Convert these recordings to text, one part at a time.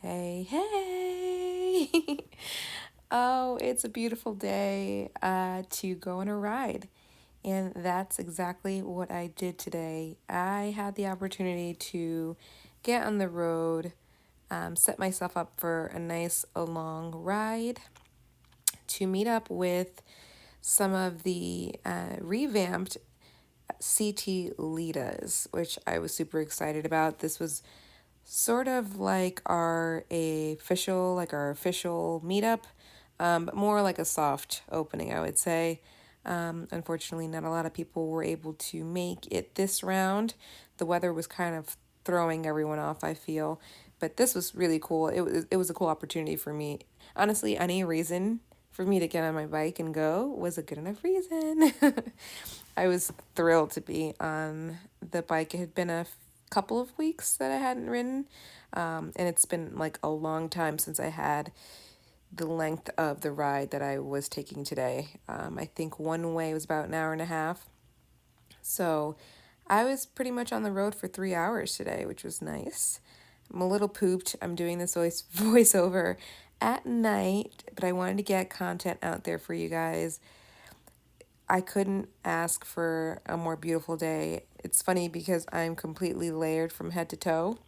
Hey, hey! Oh, it's a beautiful day to go on a ride. And that's exactly what I did today. I had the opportunity to get on the road, set myself up for a nice long ride to meet up with some of the revamped CT Litas, which I was super excited about. This was sort of like our official meetup, but more like a soft opening, I would say. Unfortunately, not a lot of people were able to make it this round. The weather was kind of throwing everyone off, I feel, but this was really cool. It was a cool opportunity for me. Honestly, any reason for me to get on my bike and go was a good enough reason. I was thrilled to be on the bike. It had been a couple of weeks that I hadn't ridden, and it's been like a long time since I had the length of the ride that I was taking today. I think one way was about an hour and a half. So I was pretty much on the road for 3 hours today, which was nice. I'm a little pooped. I'm doing this voiceover at night, but I wanted to get content out there for you guys. I couldn't ask for a more beautiful day. It's funny because I'm completely layered from head to toe.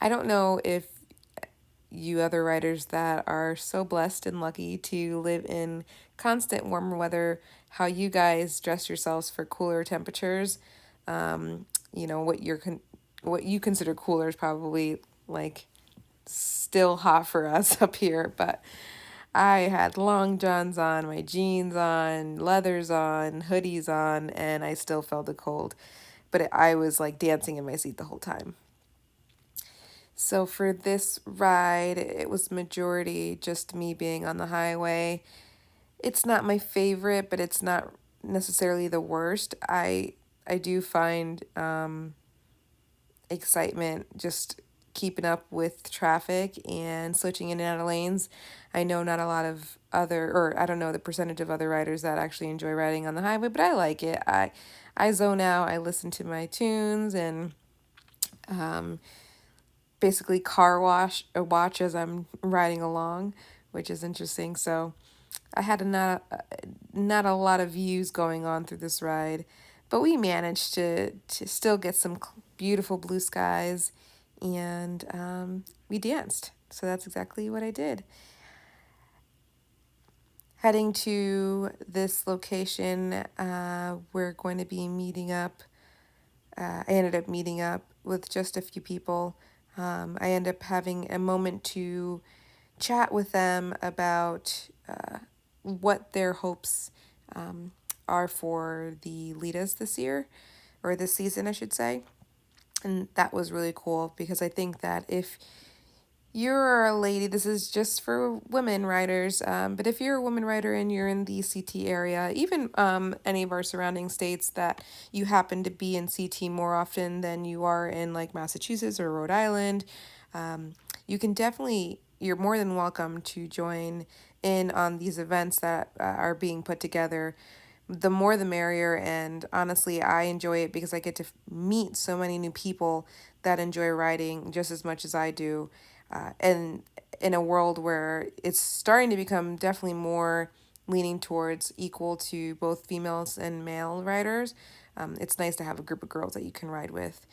I don't know if you other riders that are so blessed and lucky to live in constant warmer weather, how you guys dress yourselves for cooler temperatures. What you consider cooler is probably like still hot for us up here, but I had long johns on, my jeans on, leathers on, hoodies on, and I still felt the cold. But I was like dancing in my seat the whole time. So for this ride, it was majority just me being on the highway. It's not my favorite, but it's not necessarily the worst. I do find excitement just keeping up with traffic and switching in and out of lanes. I know not a lot of or I don't know the percentage of other riders that actually enjoy riding on the highway, but I like it. I zone out. I listen to my tunes and um, basically watch as I'm riding along, which is interesting. So I had not a lot of views going on through this ride, but we managed to still get some beautiful blue skies, and we danced. So that's exactly what I did. Heading to this location, we're going to be meeting up. I ended up meeting up with just a few people. I ended up having a moment to chat with them about what their hopes are for the Litas this year, or this season, I should say. And that was really cool because I think that if you're a lady, this is just for women riders, but if you're a woman rider and you're in the CT area, even any of our surrounding states that you happen to be in CT more often than you are in like Massachusetts or Rhode Island, you can definitely, you're more than welcome to join in on these events that are being put together. The more the merrier, and honestly, I enjoy it because I get to meet so many new people that enjoy riding just as much as I do. And in a world where it's starting to become definitely more leaning towards equal to both females and male riders, it's nice to have a group of girls that you can ride with.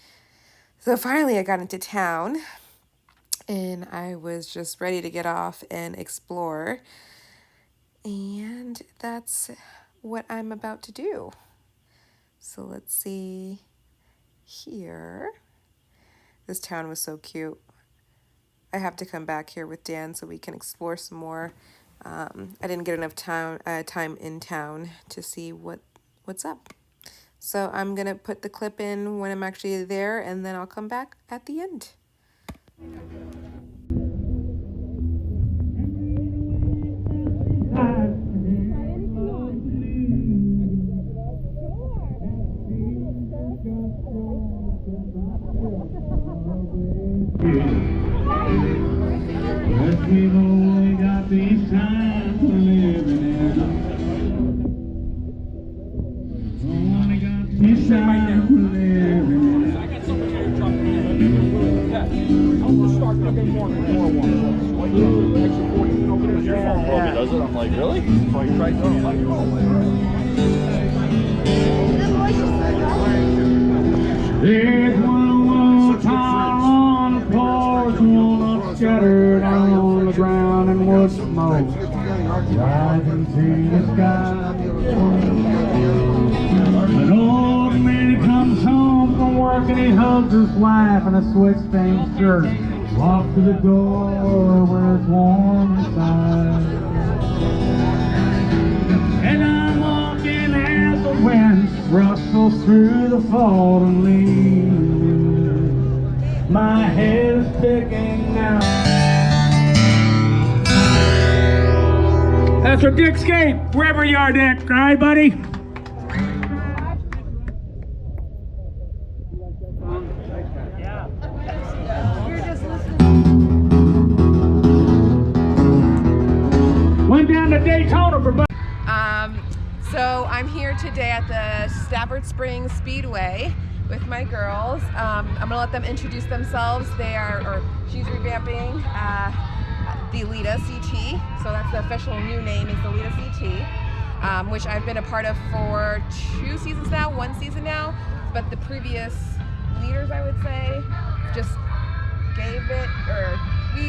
So finally, I got into town and I was just ready to get off and explore. And that's what I'm about to do. So let's see here. This town was so cute. I have to come back here with Dan so we can explore some more. I didn't get enough time in town to see what's up. So I'm going to put the clip in when I'm actually there, and then I'll come back at the end. We've only got these times we're living in. Only got these times we're living in. I got somebody here dropping in. Yeah. I'll start. Your phone probably does it. I'm like, really? So I tried going, I'm like, oh, There's one time on the porch, walnuts scattered on the ground, and wood smoke rising to the sky. An old man comes home from work and he hugs his wife in a sweat-stained shirt. Walks to the door where it's warm inside. And I'm walking as the wind rustles through the fallen leaves. My head is sticking now. That's for Dick Skate, wherever you are, Dick. All right, buddy? Went down to Daytona for. So I'm here today at the Stafford Speedway with my girls. I'm gonna let them introduce themselves. She's revamping the Lita CT. So that's the official new name, is the Lita CT, which I've been a part of for 2 seasons now, 1 season now. But the previous leaders, I would say, just gave it, or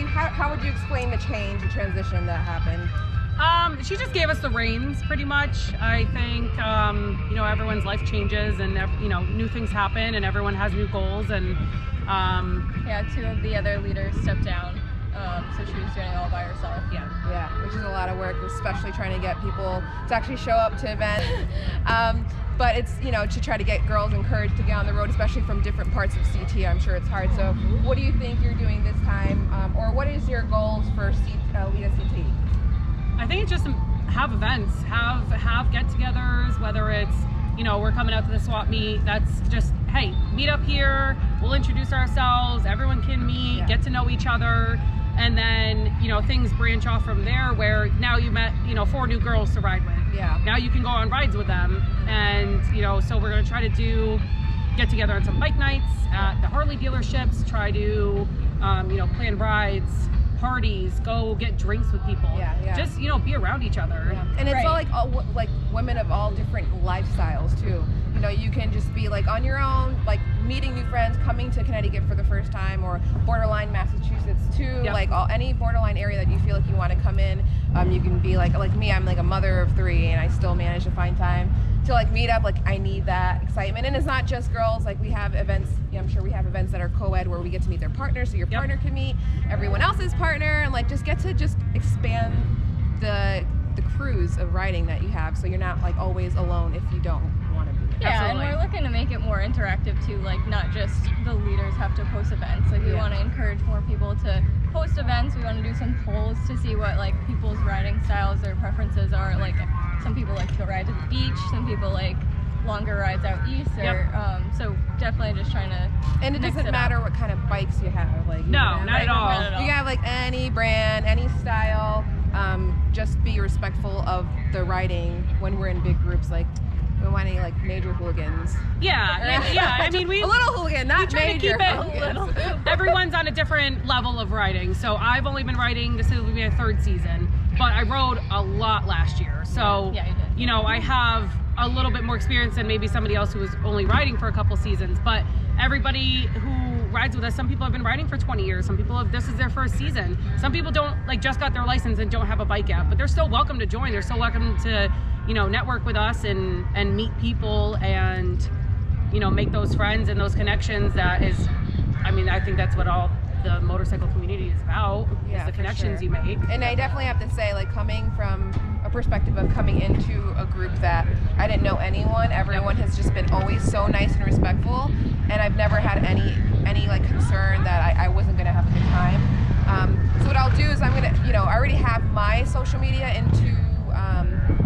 how would you explain the change, the transition that happened? She just gave us the reins, pretty much. I think, you know, everyone's life changes and, you know, new things happen and everyone has new goals. And yeah, 2 of the other leaders stepped down, so she was doing it all by herself. Yeah, which is a lot of work, especially trying to get people to actually show up to events. But it's, you know, to try to get girls encouraged to get on the road, especially from different parts of CT. I'm sure it's hard. So what do you think you're doing this time? Or what is your goals for Lita CT? I think it's just have events, have get-togethers, whether it's, you know, we're coming out to the swap meet, that's just, hey, meet up here, we'll introduce ourselves, everyone can meet, get to know each other, and then, you know, things branch off from there where now you met, you know, 4 new girls to ride with. Yeah. Now you can go on rides with them, and, you know, so we're going to try to get together on some bike nights at the Harley dealerships, try to, you know, plan rides, parties, go get drinks with people. Just, you know, be around each other. And it's all like women of all different lifestyles too. You know, you can just be like on your own, like meeting new friends, coming to Connecticut for the first time, or borderline Massachusetts too. Like any borderline area that you feel like you want to come in. You can be like me, I'm like a mother of 3 and I still manage to find time to like meet up. Like I need that excitement. And it's not just girls, like we have events, I'm sure we have events that are co-ed where we get to meet their partners, so your partner can meet everyone else's partner, and like just get to just expand the cruise of riding that you have, so you're not like always alone if you don't want to be. Yeah, Absolutely. and we're looking to make it more interactive too, like not just the leaders have to post events. Like we want to encourage more people to post events. We want to do some polls to see what like people's riding styles or preferences are. Like some people like to go ride to the beach, some people like longer rides out east, or so definitely just trying to. And it doesn't matter what kind of bikes you have. Like no, not at all. You can have like any brand, any style. Just be respectful of the riding when we're in big groups. Like we don't want any like major hooligans. I mean, a little hooligan, not try major. To keep it. Everyone's on a different level of riding. So I've only been riding. This will be my 3rd season, but I rode a lot last year. So you know, I have a little bit more experience than maybe somebody else who was only riding for a couple seasons. But everybody who rides with us, some people have been riding for 20 years, some people have, this is their 1st season, some people don't, like, just got their license and don't have a bike yet, but they're still welcome to join. They're still welcome to, you know, network with us and meet people and, you know, make those friends and those connections. That is, I mean, I think that's what all the motorcycle community is about, is the connections you make. And I definitely have to say, like, coming from a perspective of coming into a group that I didn't know anyone, everyone has just been always so nice and respectful, and I've never had any like concern that I wasn't gonna have a good time. So what I'll do is I'm gonna, you know, I already have my social media into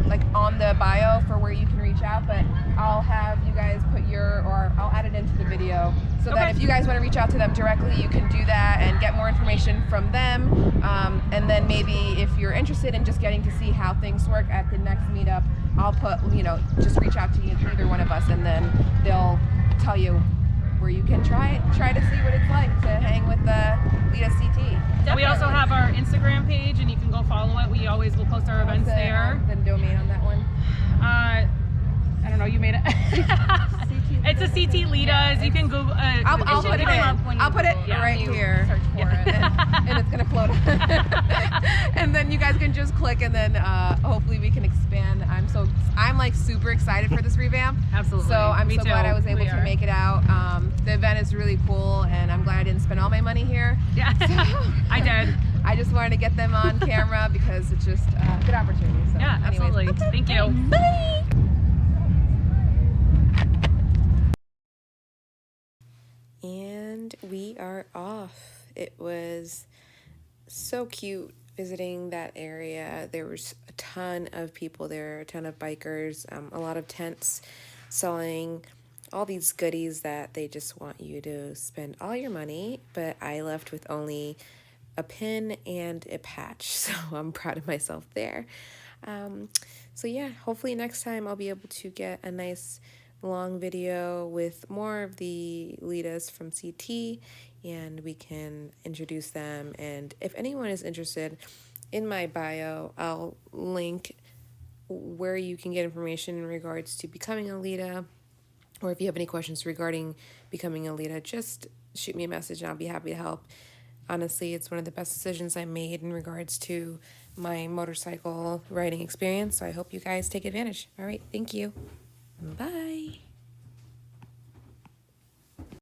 like on the bio for where you can reach out, but I'll have you guys put or I'll add it into the video so that if you guys want to reach out to them directly, you can do that and get more information from them. And then maybe if you're interested in just getting to see how things work at the next meetup, I'll put, you know, just reach out to either one of us, and then they'll tell you where you can try to see what it's like to hang with the Lita CT. Instagram page, and you can go follow it. We always will post our events there. The domain on that one. I don't know. You made it. It's a CT Litas. You can Google. I'll put it in. I'll put it right here. Search for it. And it's gonna float. And then you guys can just click, and then hopefully we can expand. I'm like super excited for this revamp. Absolutely. So I'm Me so too. glad I was able We to are. make it out. The event is really cool, and I'm glad I didn't spend all my money here. Yeah, I did. I just wanted to get them on camera because it's just a good opportunity. So Yeah, anyways. absolutely. Thank you. Bye. And we are off. It was so cute visiting that area. There was a ton of people there, a ton of bikers, a lot of tents selling all these goodies that they just want you to spend all your money. But I left with only a pin and a patch, so I'm proud of myself there. So yeah, hopefully next time I'll be able to get a nice long video with more of the Litas from CT, and we can introduce them. And if anyone is interested, in my bio I'll link where you can get information in regards to becoming a Lita, or if you have any questions regarding becoming a Lita, just shoot me a message and I'll be happy to help. Honestly, it's one of the best decisions I made in regards to my motorcycle riding experience, so I hope you guys take advantage. All right, thank you. Bye.